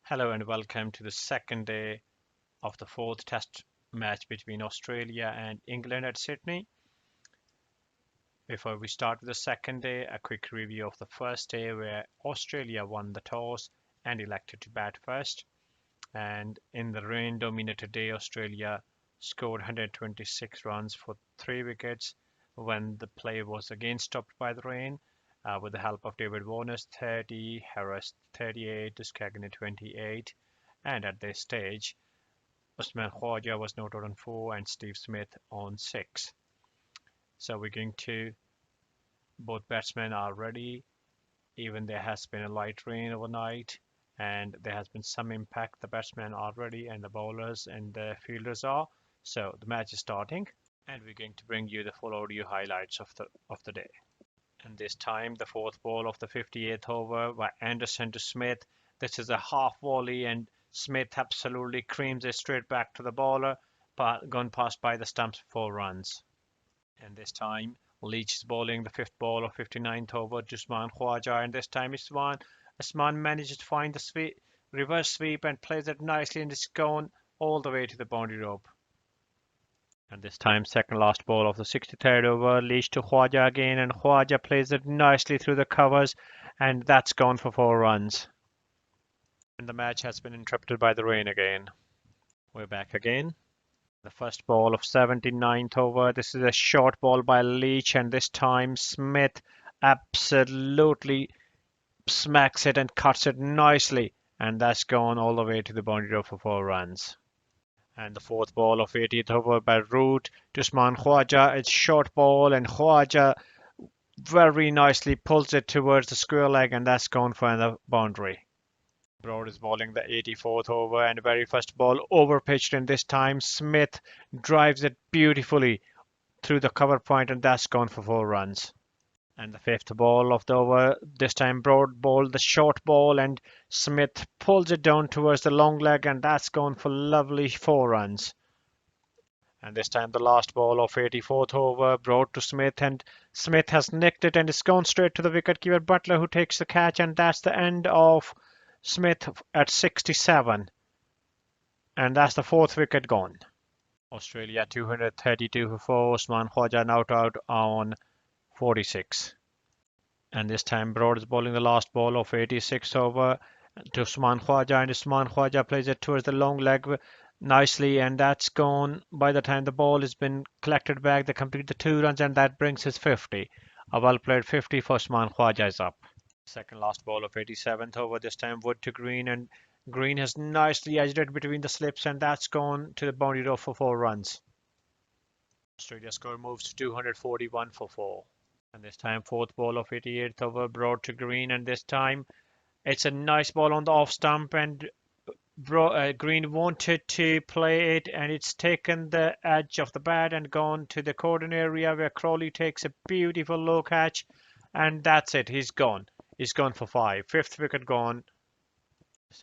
Hello and welcome to the second day of the fourth test match between Australia and England at Sydney. Before we start with the second day, a quick review of the first day where Australia won the toss and elected to bat first. And in the rain-dominated day, Australia scored 126 runs for 3 wickets when the play was again stopped by the rain with the help of David Warner's 30, Harris 38, Duskagin 28. And at this stage, Usman Khawaja was noted on 4 and Steve Smith on 6. So both batsmen are ready, even there has been a light rain overnight and there has been some impact. The batsmen are ready and the bowlers and the fielders are. So the match is starting and we're going to bring you the full audio highlights of the day. And this time the fourth ball of the 58th over by Anderson to Smith. This is a half volley and Smith absolutely creams it straight back to the bowler, gone past by the stumps for 4 runs. And this time Leach is bowling the fifth ball of 59th over to Usman Khawaja, and this time Usman manages to find the reverse sweep and plays it nicely, and it's gone all the way to the boundary rope. And this time second last ball of the 63rd over, Leach to Khawaja again, and Khawaja plays it nicely through the covers, and that's gone for 4 runs. And the match has been interrupted by the rain again. We're back again. The first ball of 79th over. This is a short ball by Leach, and this time Smith absolutely smacks it and cuts it nicely, and that's gone all the way to the boundary rope for 4 runs. And the fourth ball of 80th over by Root to Usman Khawaja. It's short ball, and Khawaja very nicely pulls it towards the square leg, and that's gone for the boundary. Broad is bowling the 84th over, and the very first ball over pitched, and this time Smith drives it beautifully through the cover point, and that's gone for 4 runs. And the fifth ball of the over, this time Broad bowled the short ball, and Smith pulls it down towards the long leg, and that's gone for lovely 4 runs. And this time the last ball of 84th over, Broad to Smith, and Smith has nicked it, and it's gone straight to the wicketkeeper Butler, who takes the catch, and that's the end of Smith at 67. And that's the 4th wicket gone. Australia 232 for 4, Usman Khawaja now out on 46. And this time Broad is bowling the last ball of 86th over to Usman Khawaja, and Usman Khawaja plays it towards the long leg nicely, and that's gone. By the time the ball has been collected back, they complete the 2 runs, and that brings his 50. A well played 50 for Usman Khawaja is up. Second last ball of 87th over, this time Wood to Green, and Green has nicely edged it between the slips, and that's gone to the boundary rope for 4 runs. Australia score moves to 241 for 4. And this time fourth ball of 88th over, Broad to Green, and this time it's a nice ball on the off stump, and Green wanted to play it, and it's taken the edge of the bat and gone to the cordon area where Crawley takes a beautiful low catch, and that's it. He's gone. He's gone for 5. 5th wicket gone.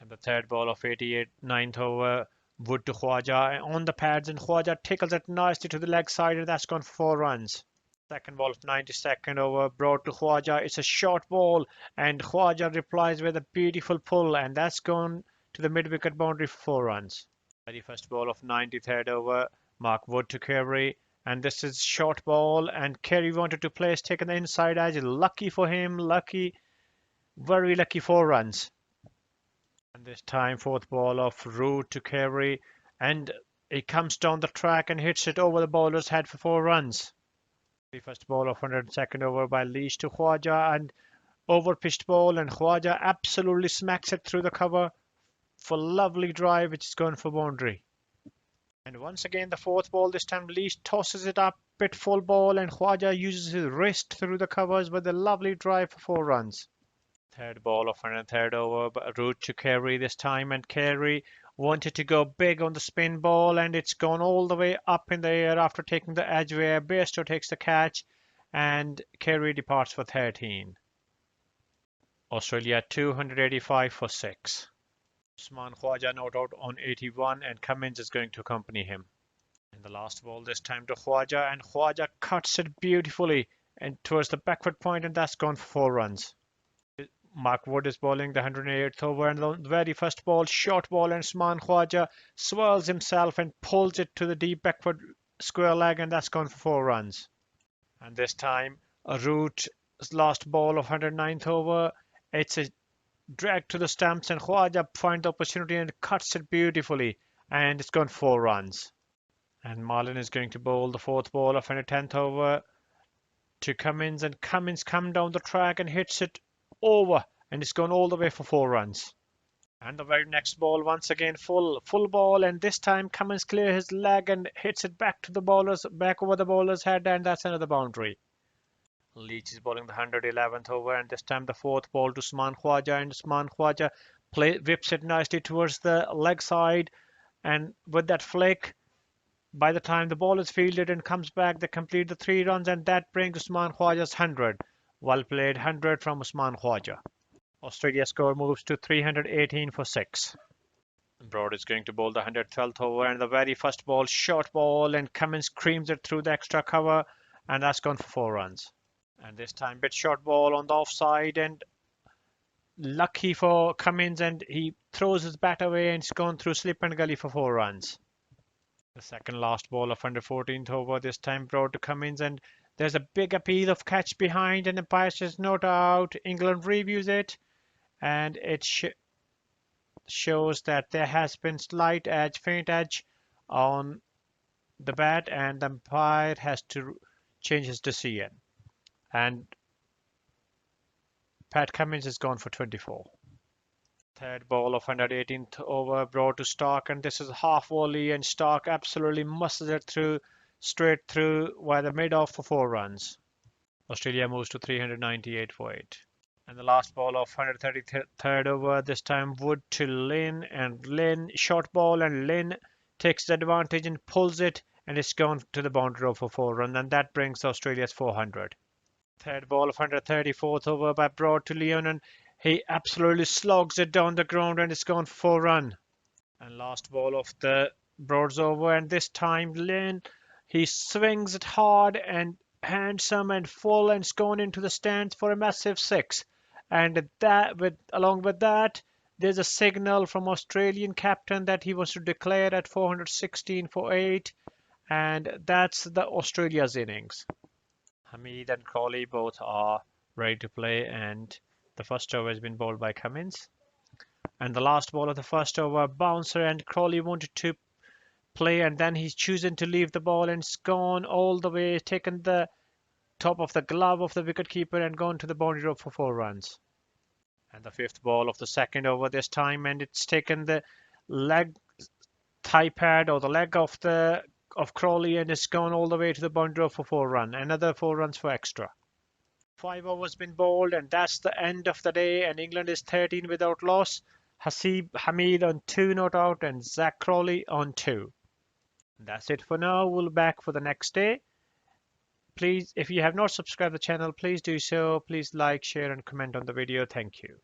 And the third ball of 88th, 9th over, Wood to Khawaja on the pads, and Khawaja tickles it nicely to the leg side, and that's gone for 4 runs. Second ball of 92nd over, Broad to Khawaja. It's a short ball, and Khawaja replies with a beautiful pull, and that's gone to the mid-wicket boundary for 4 runs. Very first ball of 93rd over, Mark Wood to Carey, and this is short ball, and Carey wanted to play, taking the inside edge. Lucky for him, very lucky 4 runs. And this time fourth ball of Root to Carey, and he comes down the track and hits it over the bowler's head for 4 runs. The first ball of 102nd over by Leach to Khawaja, and over pitched ball, and Khawaja absolutely smacks it through the cover for lovely drive, which is gone for boundary. And once again the fourth ball, this time Leach tosses it up, bit full ball, and Khawaja uses his wrist through the covers with a lovely drive for 4 runs. Third ball of 103rd over, but Root to Carey this time, and Carey wanted to go big on the spin ball, and it's gone all the way up in the air after taking the edge where Bairstow takes the catch, and Carey departs for 13. Australia 285 for 6. Usman Khawaja not out on 81, and Cummins is going to accompany him. And the last ball this time to Khawaja, and Khawaja cuts it beautifully and towards the backward point, and that's gone for 4 runs. Mark Wood is bowling the 108th over, and the very first ball, short ball, and Usman Khwaja swirls himself and pulls it to the deep backward square leg, and that's gone for 4 runs. And this time, a Root's last ball of 109th over, it's a drag to the stumps, and Khwaja finds the opportunity and cuts it beautifully, and it's gone 4 runs. And Marlin is going to bowl the fourth ball of 110th over to Cummins, and Cummins comes down the track and hits it over, and it's gone all the way for 4 runs. And the very next ball, once again, full ball, and this time Cummins clears his leg and hits it back to the bowlers, back over the bowler's head, and that's another boundary. Leach is bowling the 111th over, and this time the fourth ball to Usman Khwaja, and Usman Khwaja whips it nicely towards the leg side, and with that flick, by the time the ball is fielded and comes back, they complete the 3 runs, and that brings Usman Khwaja's 100. Well played, 100 from Usman Khwaja. Australia's score moves to 318 for 6. Broad is going to bowl the 112th over, and the very first ball, short ball, and Cummins creams it through the extra cover, and that's gone for 4 runs. And this time, bit short ball on the offside, and lucky for Cummins, and he throws his bat away, and it's gone through slip and gully for 4 runs. The second last ball of 114th over, this time Broad to Cummins, and there's a big appeal of catch behind, and umpire says not out. England reviews it, and it shows that there has been slight edge, faint edge on the bat, and the umpire has to change his decision. And Pat Cummins has gone for 24. Third ball of 118th over, Broad to Stark, and this is half volley, and Stark absolutely muscles it through, straight through by the mid-off for 4 runs. Australia moves to 398 for 8. And the last ball of 133rd over, this time Wood to Lynn, and Lynn, short ball, and Lynn takes the advantage and pulls it, and it's gone to the boundary for 4 runs, and that brings Australia's 400. Third ball of 134th over by Broad to Leon, and he absolutely slogs it down the ground, and it's gone for 4 runs. And last ball of the Broad's over, and this time Lynn, he swings it hard and handsome and full, and it's gone into the stands for a massive 6. And along with that, there's a signal from Australian captain that he wants to declare at 416 for 8, and that's the Australia's innings. Hamid and Crawley both are ready to play, and the first over has been bowled by Cummins. And the last ball of the first over, bouncer, and Crawley wanted to play, and then he's chosen to leave the ball, and it's gone all the way, taken the top of the glove of the wicketkeeper and gone to the boundary rope for 4 runs. And the fifth ball of the second over this time, and it's taken the thigh pad or the leg of Crawley, and it's gone all the way to the boundary rope for 4 runs. Another 4 runs for extra. 5 overs been bowled, and that's the end of the day, and England is 13 without loss. Hasib Hamid on 2 not out, and Zach Crawley on 2. That's it for now. We'll be back for the next day. Please, if you have not subscribed to the channel, please do so. Please like, share, and comment on the video. Thank you.